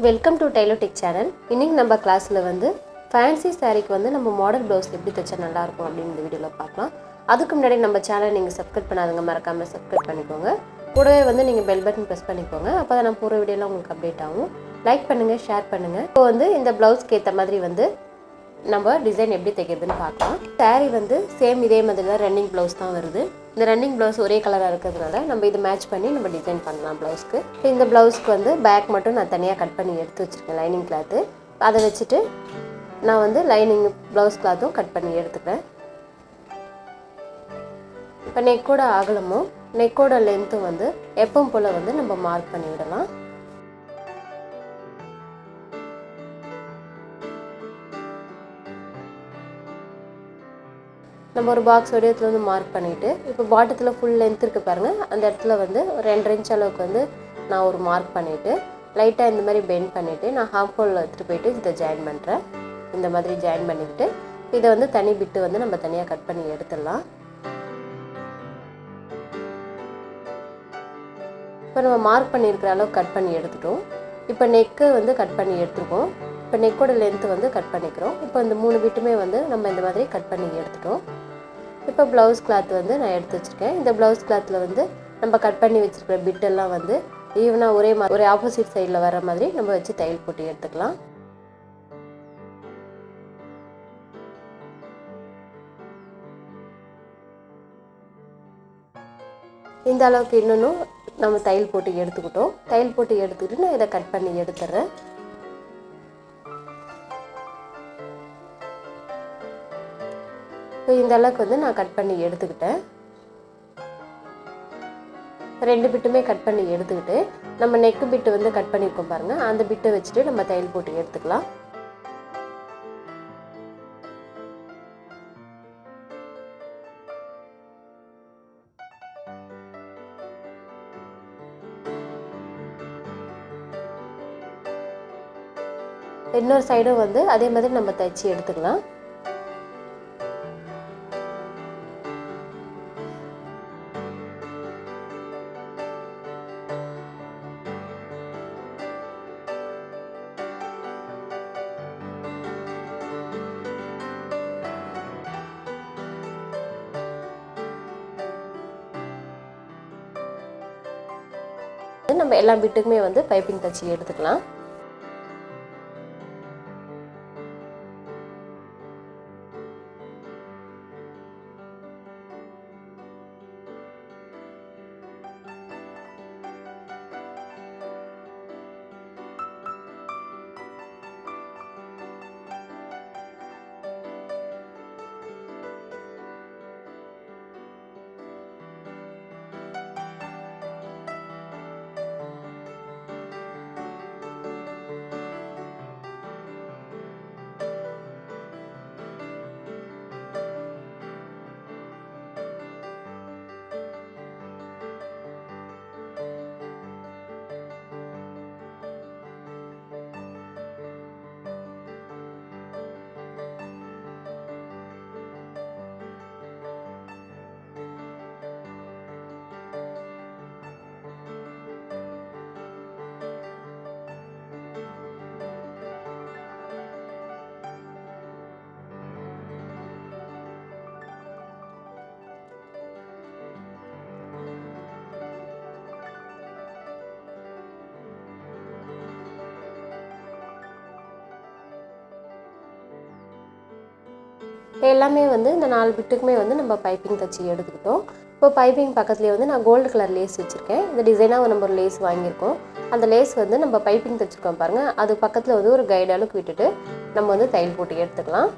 Welcome to Tylo tech channel. இன்னைக்கு நம்ம கிளாஸில் வந்து ஃபேன்சி சாரீக்கு வந்து நம்ம மாடல் ப்ளவுஸ் எப்படி தைச்சா நல்லாயிருக்கும் அப்படின்னு இந்த வீடியோவில் பார்க்கலாம். அதுக்கு முன்னாடி நம்ம சேனல் நீங்கள் சப்ஸ்கிரைப் பண்ணாதவங்க மறக்காமல் சப்ஸ்கிரைப் பண்ணிக்கோங்க. கூடவே வந்து நீங்கள் பெல் பட்டன் ப்ரெஸ் பண்ணிக்கோங்க. அப்போ தான் நான் போகிற வீடியோலாம் உங்களுக்கு அப்டேட் ஆகும். லைக் பண்ணுங்கள், ஷேர் பண்ணுங்கள். இப்போ வந்து இந்த ப்ளவுஸ்க்கு ஏற்ற மாதிரி வந்து நம்ம டிசைன் எப்படி தைக்கிறதுன்னு பார்க்கலாம். சாரீ வந்து சேம் இதே மாதிரி தான் ரன்னிங் ப்ளவுஸ் தான் வருது. இந்த ரன்னிங் ப்ளவுஸ் ஒரே கலராக இருக்கிறதுனால நம்ம இது மேட்ச் பண்ணி நம்ம டிசைன் பண்ணலாம் ப்ளவுஸ்க்கு. இந்த ப்ளவுஸ்க்கு வந்து பேக் மட்டும் நான் தனியாக கட் பண்ணி எடுத்து வச்சுருக்கேன் லைனிங் கிளாத்து. அதை வச்சுட்டு நான் வந்து லைனிங் ப்ளவுஸ் கிளாத்தும் கட் பண்ணி எடுத்துக்கிறேன். இப்போ நெக்கோட அகலமும் நெக்கோட லென்த்தும் வந்து எப்பவும் போல் வந்து நம்ம மார்க் பண்ணி விடலாம். நம்ம ஒரு பாக்ஸ் வடிவத்தில் வந்து மார்க் பண்ணிவிட்டு இப்போ பாட்டத்தில் ஃபுல் லென்த் இருக்குது பாருங்கள், அந்த இடத்துல வந்து ஒரு 2 இன்ச் அளவுக்கு வந்து நான் ஒரு மார்க் பண்ணிவிட்டு லைட்டாக இந்த மாதிரி பெண்ட் பண்ணிவிட்டு நான் ஹாஃப் ஹோலில் எடுத்துகிட்டு போயிட்டு இதை ஜாயின் பண்ணுறேன். இந்த மாதிரி ஜாயின் பண்ணிவிட்டு இதை வந்து தனி பிட்டு வந்து நம்ம தனியாக கட் பண்ணி எடுத்துடலாம். இப்போ நம்ம மார்க் பண்ணியிருக்கிற அளவுக்கு கட் பண்ணி எடுத்துட்டோம். இப்போ நெக்கு வந்து கட் பண்ணி எடுத்துருக்கோம். இப்போ நெக்கோட லென்த்து வந்து கட் பண்ணிக்கிறோம். இப்போ இந்த 3 பிட்டுமே வந்து நம்ம இந்த மாதிரி கட் பண்ணி எடுத்துட்டோம். இப்போ ப்ளவுஸ் கிளாத் வந்து நான் எடுத்து வச்சுருக்கேன். இந்த ப்ளவுஸ் கிளாத்தில் வந்து நம்ம கட் பண்ணி வச்சுருக்கிற பிட்டெல்லாம் வந்து ஈவனாக ஒரே ஆப்போசிட் சைடில் வர மாதிரி நம்ம வச்சு தையல் போட்டு எடுத்துக்கலாம். இந்த அளவுக்கு இன்னும் நம்ம தையல் போட்டு எடுத்துக்கிட்டோம். தையல் போட்டு எடுத்துக்கிட்டு நான் இதை கட் பண்ணி எடுத்துடுறேன். இந்த அளவுக்கு வந்து நான் கட் பண்ணி எடுத்துக்கிட்டேன். 2 பிட்டுமே கட் பண்ணி எடுத்துக்கிட்டு நம்ம நெக்கு பிட்டு வந்து கட் பண்ணியிருக்கோம் பாருங்கள், அந்த பிட்டை வச்சுட்டு நம்ம தையல் போட்டு எடுத்துக்கலாம். இன்னொரு சைடும் வந்து அதே மாதிரி நம்ம தைச்சி எடுத்துக்கலாம். நம்ம எல்லா பிட்டுக்குமே வந்து பைப்பிங் தச்சு எடுத்துக்கலாம். எல்லாமே வந்து இந்த 4 பிட்டுக்குமே வந்து நம்ம பைப்பிங் தச்சு எடுத்துக்கிட்டோம். இப்போ பைப்பிங் பக்கத்துலேயே வந்து நான் கோல்டு கலர் லேஸ் வச்சுருக்கேன். இந்த டிசைனாக நம்ம ஒரு லேஸ் வாங்கியிருக்கோம். அந்த லேஸ் வந்து நம்ம பைப்பிங் தச்சுருக்கோம் பாருங்கள், அது பக்கத்தில் வந்து ஒரு கைடு அளவுக்கு விட்டுட்டு நம்ம வந்து தையல் போட்டு எடுத்துக்கலாம்.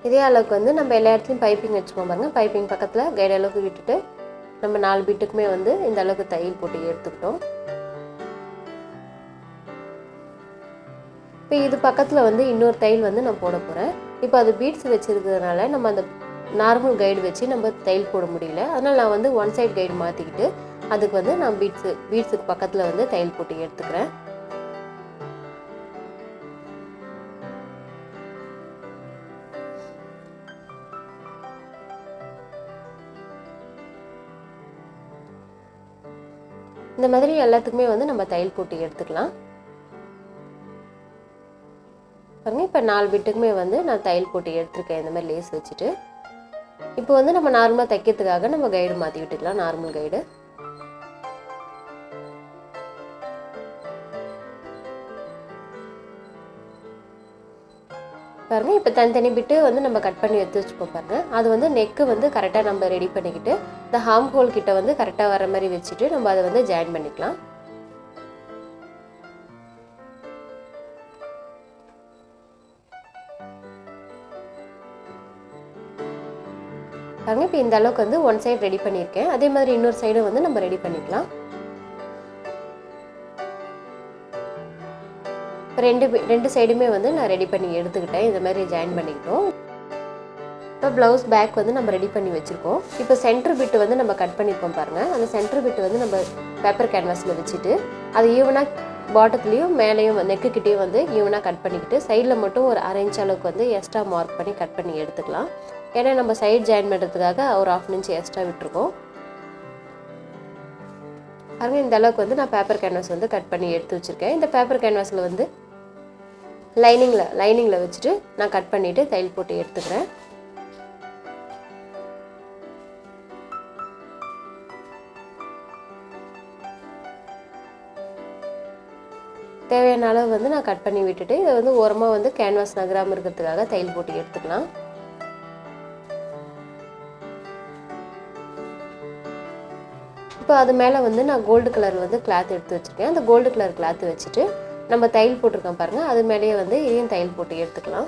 இதே அளவுக்கு வந்து நம்ம எல்லா இடத்துலையும் பைப்பிங் வச்சுக்கோம் பாருங்கள். பைப்பிங் பக்கத்தில் கைடு அளவுக்கு விட்டுட்டு நம்ம 4 பிட்டுக்குமே வந்து இந்த அளவுக்கு தையல் போட்டு எடுத்துக்கிட்டோம். இப்போ இது பக்கத்தில் வந்து இன்னொரு தையல் வந்து நான் போட போகிறேன். இப்போ அது பீட்ஸ் வச்சுருக்கிறதுனால நம்ம அந்த நார்மல் கைடு வச்சு நம்ம தையல் போட முடியல. அதனால் நான் வந்து ஒன் சைட் கைடு மாற்றிக்கிட்டு அதுக்கு வந்து நான் பீட்ஸுக்கு பக்கத்தில் வந்து தையல் போட்டு எடுத்துக்கிறேன். இந்த மாதிரி எல்லாத்துக்குமே வந்து நம்ம தையல் போட்டு எடுத்துக்கலாம். பாருங்க, இப்போ 4 பிட்டுக்குமே வந்து நான் தையல் போட்டு எடுத்துருக்கேன் இந்த மாதிரி லேஸ் வச்சுட்டு. இப்போ வந்து நம்ம நார்மலாக தைக்கிறதுக்காக நம்ம கைடு மாற்றி விட்டுக்கலாம், நார்மல் கைடு. பாருங்க, இப்போ தனித்தனி பிட்டு வந்து நம்ம கட் பண்ணி எடுத்து வச்சுப்போம் பாருங்க. அது வந்து நெக்கு வந்து கரெக்டாக நம்ம ரெடி பண்ணிக்கிட்டு இந்த ஹார்ம் ஹோல் கிட்ட வந்து கரெக்டாக வர மாதிரி வச்சுட்டு நம்ம அதை வந்து ஜாயின் பண்ணிக்கலாம். பாருங்க, இப்போ இந்த அளவுக்கு வந்து ஒன் சைடு ரெடி பண்ணியிருக்கேன். அதே மாதிரி இன்னொரு சைடும் வந்து நம்ம ரெடி பண்ணிக்கலாம். ரெண்டு சைடுமே வந்து நான் ரெடி பண்ணி எடுத்துக்கிட்டேன். இந்த மாதிரி ஜாயின் பண்ணிக்கிட்டோம். இப்போ ப்ளவுஸ் பேக் வந்து நம்ம ரெடி பண்ணி வச்சுருக்கோம். இப்போ சென்டர் பிட்டு வந்து நம்ம கட் பண்ணியிருக்கோம் பாருங்கள். அந்த சென்டர் பிட்டு வந்து நம்ம பேப்பர் கேன்வாஸில் வச்சுட்டு அது ஈவனாக பாட்டத்துலேயும் மேலேயும் நெக்குக்கிட்டேயும் வந்து ஈவனாக கட் பண்ணிக்கிட்டு சைடில் மட்டும் ஒரு 1/2 இன்ச் அளவுக்கு வந்து எக்ஸ்ட்ரா மார்க் பண்ணி கட் பண்ணி எடுத்துக்கலாம். ஏன்னா நம்ம சைடு ஜாயின் பண்ணுறதுக்காக ஒரு 1/2 இன்ச் எக்ஸ்ட்ரா விட்டுருக்கோம். பாருங்கள், இந்த அளவுக்கு வந்து நான் பேப்பர் கேன்வாஸ் வந்து கட் பண்ணி எடுத்து வச்சுருக்கேன். இந்த பேப்பர் கேன்வாஸில் வந்து லைனிங்கில் வச்சுட்டு நான் கட் பண்ணிவிட்டு தையல் போட்டு எடுத்துக்கிறேன். தேவையான அளவு வந்து நான் கட் பண்ணி விட்டுட்டு இதை வந்து ஓரமாக வந்து கேன்வாஸ் நகராமல் இருக்கிறதுக்காக தையல் போட்டு எடுத்துக்கலாம். இப்போ அது மேலே வந்து நான் கோல்டு கலர் வந்து கிளாத் எடுத்து வச்சுருக்கேன். அந்த கோல்டு கலர் கிளாத் வச்சுட்டு நம்ம தையல் போட்டிருக்கோம் பாருங்கள், அது மேலேயே வந்து இதையும் தையல் போட்டு எடுத்துக்கலாம்.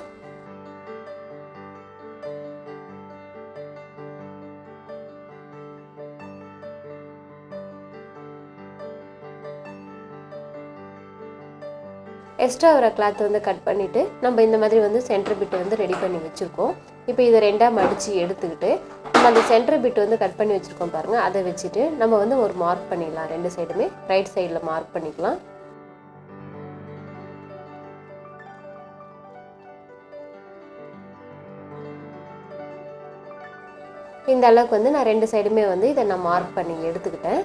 எக்ஸ்ட்ரா வர கிளாத் வந்து கட் பண்ணிவிட்டு நம்ம இந்த மாதிரி வந்து சென்டர் பிட்டு வந்து ரெடி பண்ணி வச்சுருக்கோம். இப்போ இதை 2ஆக மடித்து எடுத்துக்கிட்டு நம்ம அந்த சென்டர் பிட்டு வந்து கட் பண்ணி வச்சுருக்கோம் பாருங்கள், அதை வச்சுட்டு நம்ம வந்து ஒரு மார்க் பண்ணிடலாம். 2 சைடுமே ரைட் சைடில் மார்க் பண்ணிக்கலாம். இந்த அளவுக்கு வந்து நான் 2 சைடுமே வந்து இதை நான் மார்க் பண்ணி எடுத்துக்கிட்டேன்.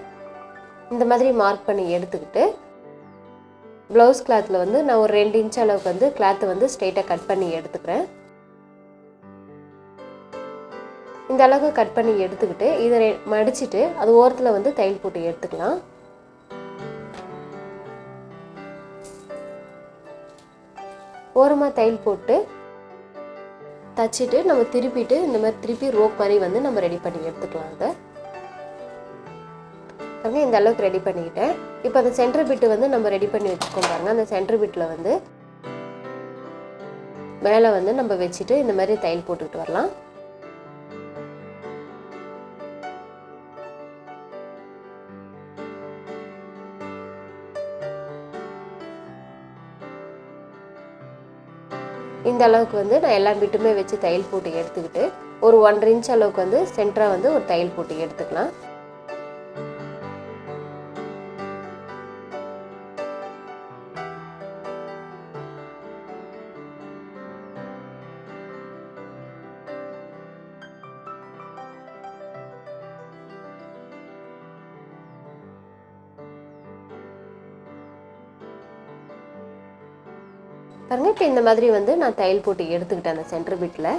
இந்த மாதிரி மார்க் பண்ணி எடுத்துக்கிட்டு ப்ளவுஸ் கிளாத்தில் வந்து நான் ஒரு 2 இன்ச் அளவுக்கு வந்து கிளாத்தை வந்து ஸ்ட்ரெயிட்டாக கட் பண்ணி எடுத்துக்கிறேன். இந்த அளவுக்கு கட் பண்ணி எடுத்துக்கிட்டு இதை மடிச்சுட்டு அது ஓரத்தில் வந்து தையல் போட்டு எடுத்துக்கலாம். ஓரமாக தையல் போட்டு தச்சுட்டு நம்ம திருப்பிட்டு இந்த மாதிரி திருப்பி ரோப் மாதிரி வந்து நம்ம ரெடி பண்ணி எடுத்துக்கலாம். அதை இந்த அளவுக்கு ரெடி பண்ணிக்கிட்டேன். இப்போ அந்த சென்டர் பிட்டு வந்து நம்ம ரெடி பண்ணி வச்சுக்கோம் பாருங்க. அந்த சென்டர் பிட்டில் வந்து மேலே வந்து நம்ம வச்சுட்டு இந்த மாதிரி தையல் போட்டுக்கிட்டு வரலாம். இந்த அளவுக்கு வந்து நான் எல்லா பிட்டுமே வச்சு தையல் போட்டு எடுத்துக்கிட்டு ஒரு 1.5 இன்ச் அளவுக்கு வந்து சென்டராக வந்து ஒரு தையல் போட்டு எடுத்துக்கலாம். பாருங்க, இப்போ இந்த மாதிரி வந்து நான் தையல் போட்டு எடுத்துக்கிட்டேன் அந்த சென்டர் பிட்டில்.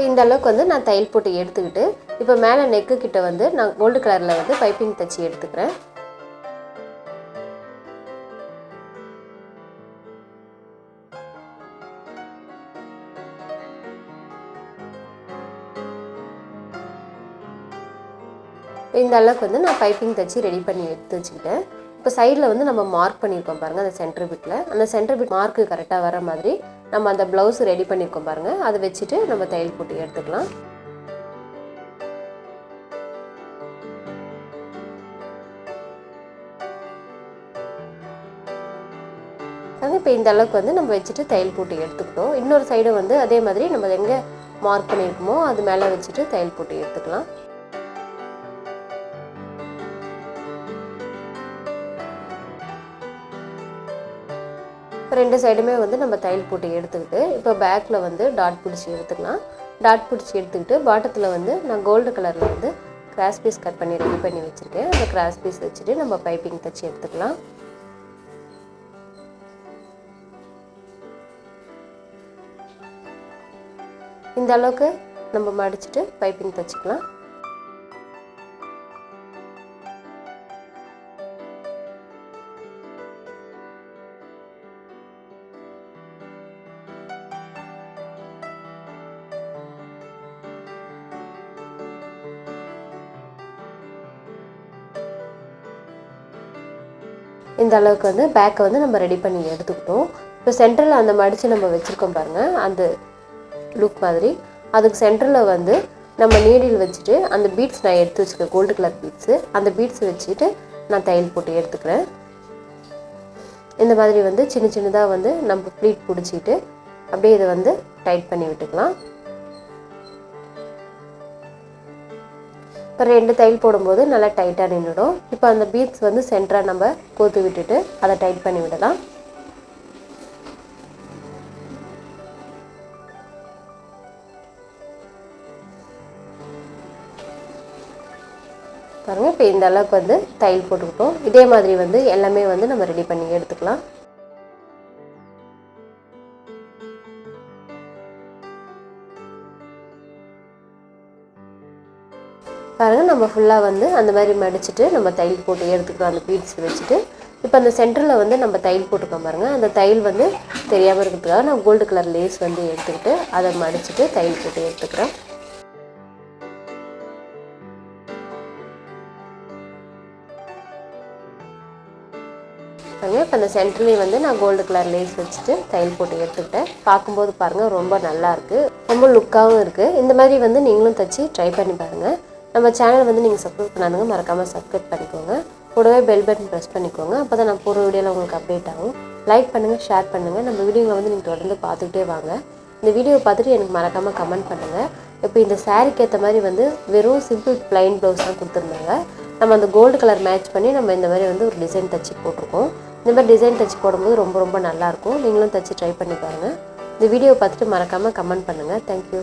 இந்த அளவுக்கு வந்து நான் தையல் போட்டு எடுத்துக்கிட்டு இப்போ மேலே நெக்கு கிட்ட வந்து நான் கோல்டு கலரில் வந்து பைப்பிங் தைச்சி எடுத்துக்கிறேன். இந்த அளவுக்கு வந்து நான் பைப்பிங் தைச்சி ரெடி பண்ணி எடுத்து வச்சுக்கிட்டேன். இப்போ சைடில் வந்து நம்ம மார்க் பண்ணியிருக்கோம் பாருங்கள் அந்த சென்டர் பிட்டில். அந்த சென்டர் பிட் மார்க்கு கரெக்டாக வர மாதிரி நம்ம அந்த ப்ளவுஸ் ரெடி பண்ணியிருக்கோம் பாருங்கள், அதை வச்சுட்டு நம்ம தையல் போட்டு எடுத்துக்கலாம். இப்போ இந்த அளவுக்கு வந்து நம்ம வச்சுட்டு தையல் போட்டு எடுத்துக்கிட்டோம். இன்னொரு சைடு வந்து அதே மாதிரி நம்ம எங்கே மார்க் பண்ணியிருக்கோமோ அது மேலே வச்சுட்டு தையல் போட்டு எடுத்துக்கலாம். ரெண்டு சைடுமே வந்து நம்ம தையல் போட்டு எடுத்துக்கிட்டு இப்போ பேக்கில் வந்து டாட் பிடிச்சி எடுத்துக்கலாம். டாட் பிடிச்சி எடுத்துக்கிட்டு பாட்டத்தில் வந்து நான் கோல்டு கலரில் வந்து கிராஸ் பீஸ் கட் பண்ணி ரெடி பண்ணி வச்சுருக்கேன். அந்த கிராஸ் பீஸ் வச்சுட்டு நம்ம பைப்பிங் தைச்சி எடுத்துக்கலாம். இந்த அளவுக்கு நம்ம மடிச்சுட்டு பைப்பிங் தைச்சிக்கலாம். இந்த அளவுக்கு வந்து பேக்கை வந்து நம்ம ரெடி பண்ணி எடுத்துக்கிட்டோம். இப்போ சென்டரில் அந்த மடித்து நம்ம வச்சுருக்கோம் பாருங்கள், அந்த லுக் மாதிரி அதுக்கு சென்டரில் வந்து நம்ம நீடில் வச்சுட்டு அந்த பீட்ஸ் நான் எடுத்து வச்சுருக்கேன், கோல்டு கலர் பீட்ஸு, அந்த பீட்ஸ் வச்சுட்டு நான் தையல் போட்டு எடுத்துக்கிறேன். இந்த மாதிரி வந்து சின்ன சின்னதாக வந்து நம்ம ப்ளீட் பிடிச்சிட்டு அப்படியே இதை வந்து டைட் பண்ணி விட்டுக்கலாம். இப்போ ரெண்டு தையல் போடும்போது நல்லா டைட்டாக நின்றுடும். இப்போ அந்த பீட்ஸ் வந்து சென்டராக நம்ம கோத்து விட்டுட்டு அதை டைட் பண்ணி விடலாம். பாருங்கள், இப்போ இந்த அளவுக்கு வந்து தையல் போட்டுக்கிட்டோம். இதே மாதிரி வந்து எல்லாமே வந்து நம்ம ரெடி பண்ணி எடுத்துக்கலாம். பாருங்கள், நம்ம ஃபுல்லாக வந்து அந்த மாதிரி மடிச்சுட்டு நம்ம தையல் போட்டு எடுத்துக்கிறோம் அந்த பீட்ஸ் வச்சுட்டு. இப்போ அந்த சென்டரில் வந்து நம்ம தையல் போட்டுக்கோம் பாருங்கள், அந்த தையல் வந்து தெரியாமல் இருக்கிறதுக்காக நான் கோல்டு கலர் லேஸ் வந்து எடுத்துக்கிட்டு அதை மடிச்சுட்டு தையல் போட்டு எடுத்துக்கிறேன். பாருங்கள், இப்போ அந்த சென்டர்லேயும் வந்து நான் கோல்டு கலர் லேஸ் வச்சுட்டு தையல் போட்டு எடுத்துக்கிட்டேன். பார்க்கும்போது பாருங்கள் ரொம்ப நல்லாயிருக்கு, ரொம்ப லுக்காகவும் இருக்குது. இந்த மாதிரி வந்து நீங்களும் தைச்சி ட்ரை பண்ணி பாருங்கள். நம்ம சேனல் வந்து நீங்கள் சப்ஸ்கிரைப் பண்ணாதுங்க, மறக்காமல் சப்ஸ்கிரைப் பண்ணிக்கோங்க. கூடவே பெல் பட்டன் ப்ரெஸ் பண்ணிக்கோங்க, அப்போ தான் நான் போகிற வீடியோவில் உங்களுக்கு அப்டேட் ஆகும். லைக் பண்ணுங்கள், ஷேர் பண்ணுங்கள். நம்ம வீடியோவை வந்து நீங்கள் தொடர்ந்து பார்த்துக்கிட்டே வாங்க. இந்த வீடியோவை பார்த்துட்டு எனக்கு மறக்காமல் கமெண்ட் பண்ணுங்கள். இப்போ இந்த சாரீக்கு ஏற்ற மாதிரி வந்து வெறும் சிம்பிள் ப்ளைன் ப்ளவுஸ் தான் கொடுத்துருந்தாங்க. நம்ம அந்த கோல்டு கலர் மேட்ச் பண்ணி நம்ம இந்த மாதிரி வந்து ஒரு டிசைன் தைச்சி போட்டிருக்கோம். இந்த மாதிரி டிசைன் தைச்சி போடும்போது ரொம்ப ரொம்ப நல்லாயிருக்கும். நீங்களும் தைச்சி ட்ரை பண்ணி பாருங்கள். இந்த வீடியோவை பார்த்துட்டு மறக்காமல் கமெண்ட் பண்ணுங்கள். தேங்க்யூ.